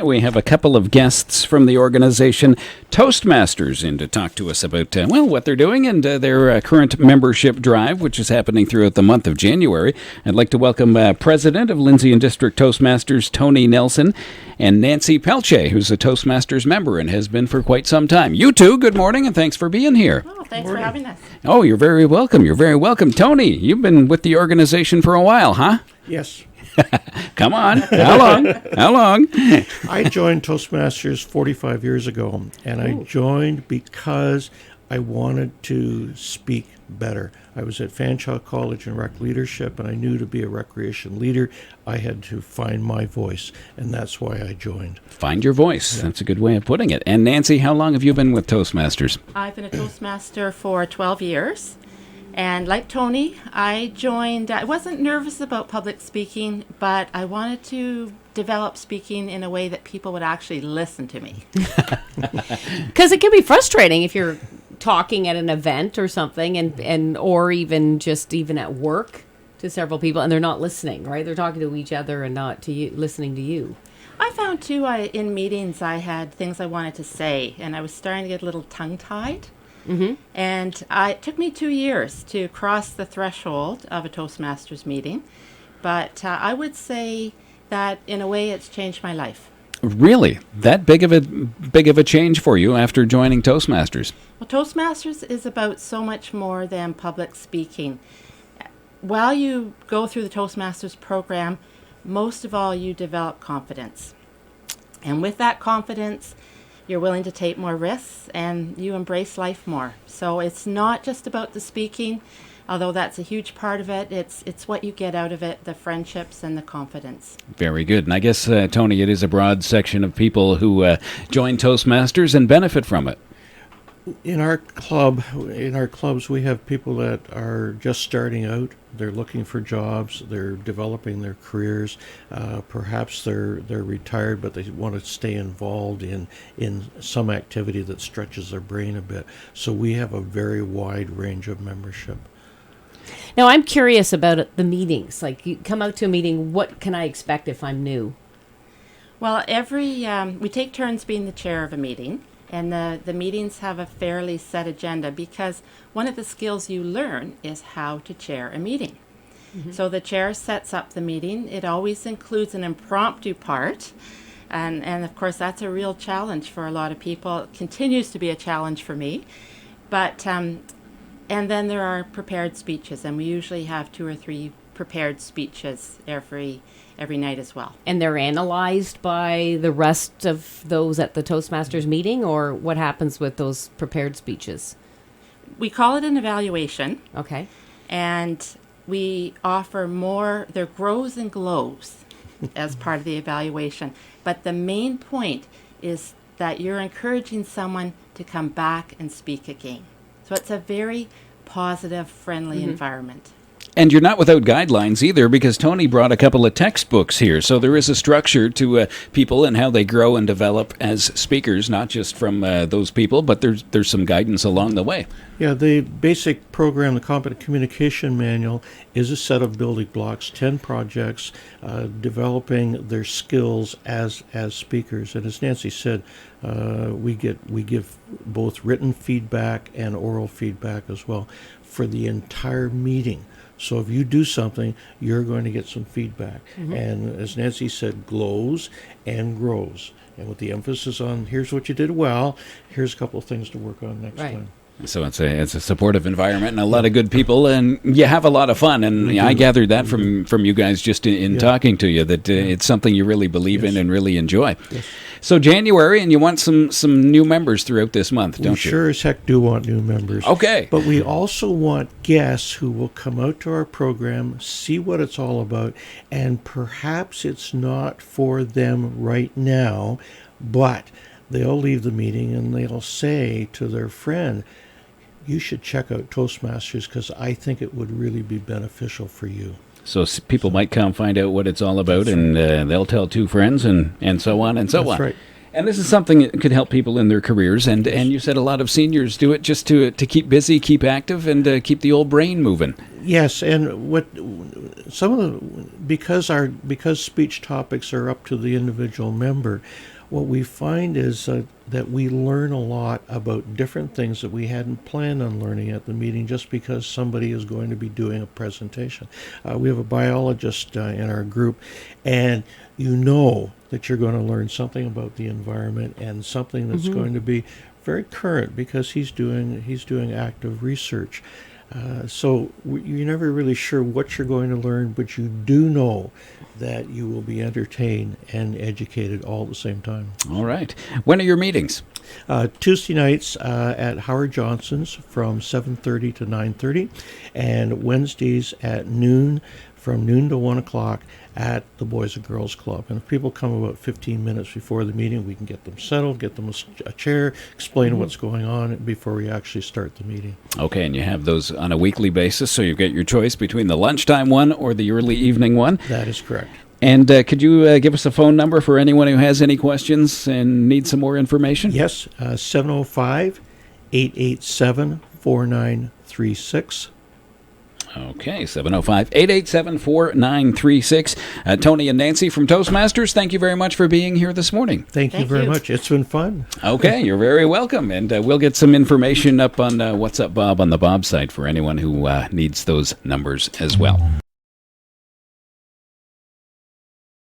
We have a couple of guests from the organization Toastmasters in to talk to us about, what they're doing and their current membership drive, which is happening throughout the month of January. I'd like to welcome President of Lindsay and District Toastmasters, Tony Nelson, and Nancy Pelletier, who's a Toastmasters member and has been for quite some time. You two, good morning, and thanks for being here. Oh, thanks for having us. Oh, you're very welcome. You're very welcome. Tony, you've been with the organization for a while, huh? Yes. Come on. How long? How long? I joined Toastmasters 45 years ago, and I joined because I wanted to speak better. I was at Fanshawe College in rec leadership, and I knew to be a recreation leader, I had to find my voice, and that's why I joined. Find your voice. Yeah. That's a good way of putting it. And Nancy, how long have you been with Toastmasters? I've been a Toastmaster for 12 years. And like Tony, I joined, I wasn't nervous about public speaking, but I wanted to develop speaking in a way that people would actually listen to me. Because it can be frustrating if you're talking at an event or something, and or even at work to several people, and they're not listening, right? They're talking to each other and not to you, listening to you. I found, too, in meetings I had things I wanted to say, and I was starting to get a little tongue-tied. Mm-hmm. And it took me 2 years to cross the threshold of a Toastmasters meeting, but I would say that in a way it's changed my life. Really? That big of a change for you after joining Toastmasters? Well, Toastmasters is about so much more than public speaking. While you go through the Toastmasters program, most of all you develop confidence. And with that confidence, you're willing to take more risks, and you embrace life more. So it's not just about the speaking, although that's a huge part of it. It's what you get out of it, the friendships and the confidence. Very good. And I guess, Tony, it is a broad section of people who join Toastmasters and benefit from it. In our clubs, we have people that are just starting out. They're looking for jobs. They're developing their careers. Perhaps they're retired, but they want to stay involved in some activity that stretches their brain a bit. So we have a very wide range of membership. Now, I'm curious about the meetings. Like, you come out to a meeting, what can I expect if I'm new? Well, we take turns being the chair of a meeting. And the meetings have a fairly set agenda, because one of the skills you learn is how to chair a meeting. Mm-hmm. So the chair sets up the meeting. It always includes an impromptu part. And of course, that's a real challenge for a lot of people. It continues to be a challenge for me. But and then there are prepared speeches, and we usually have 2 or 3 prepared speeches every night as well. And they're analyzed by the rest of those at the Toastmasters meeting, or what happens with those prepared speeches? We call it an evaluation. Okay. And we offer more, there grows and glows as part of the evaluation. But the main point is that you're encouraging someone to come back and speak again. So it's a very positive, friendly environment. And you're not without guidelines either, because Tony brought a couple of textbooks here. So there is a structure to people and how they grow and develop as speakers, not just from those people, but there's some guidance along the way. Yeah, the basic program, the Competent Communication Manual, is a set of building blocks, 10 projects, developing their skills as speakers. And as Nancy said, we give both written feedback and oral feedback as well for the entire meeting. So if you do something, you're going to get some feedback. Mm-hmm. And as Nancy said, glows and grows. And with the emphasis on, here's what you did well, here's a couple of things to work on next time. So it's a supportive environment and a lot of good people, and you have a lot of fun. And I gathered that from you guys just in talking to you, that it's something you really believe in and really enjoy. Yes. So January, and you want some new members throughout this month, don't you? We sure as heck do want new members. Okay. But we also want guests who will come out to our program, see what it's all about, and perhaps it's not for them right now, but they'll leave the meeting and they'll say to their friend, you should check out Toastmasters because I think it would really be beneficial for you. So people might come find out what it's all about, and they'll tell 2 friends, and so on and so on. That's right. And this is something that could help people in their careers. And you said a lot of seniors do it just to keep busy, keep active, and keep the old brain moving. Yes, and what some of the because speech topics are up to the individual member, what we find is that we learn a lot about different things that we hadn't planned on learning at the meeting just because somebody is going to be doing a presentation. We have a biologist in our group, and you know that you're going to learn something about the environment and something that's going to be very current because he's doing active research. So you're never really sure what you're going to learn, but you do know that you will be entertained and educated all at the same time. All right. When are your meetings? Tuesday nights at Howard Johnson's from 7:30 to 9:30, and Wednesdays at noon, from noon to 1 o'clock at the Boys and Girls Club. And if people come about 15 minutes before the meeting, we can get them settled, get them a chair, explain what's going on before we actually start the meeting. Okay, and you have those on a weekly basis, so you get your choice between the lunchtime one or the early evening one. That is correct. And could you give us a phone number for anyone who has any questions and needs some more information? Yes, 705-887-4936. Okay, 705-887-4936. Tony and Nancy from Toastmasters, thank you very much for being here this morning. Thank you very much. It's been fun. Okay, you're very welcome. And we'll get some information up on What's Up Bob on the Bob site for anyone who needs those numbers as well.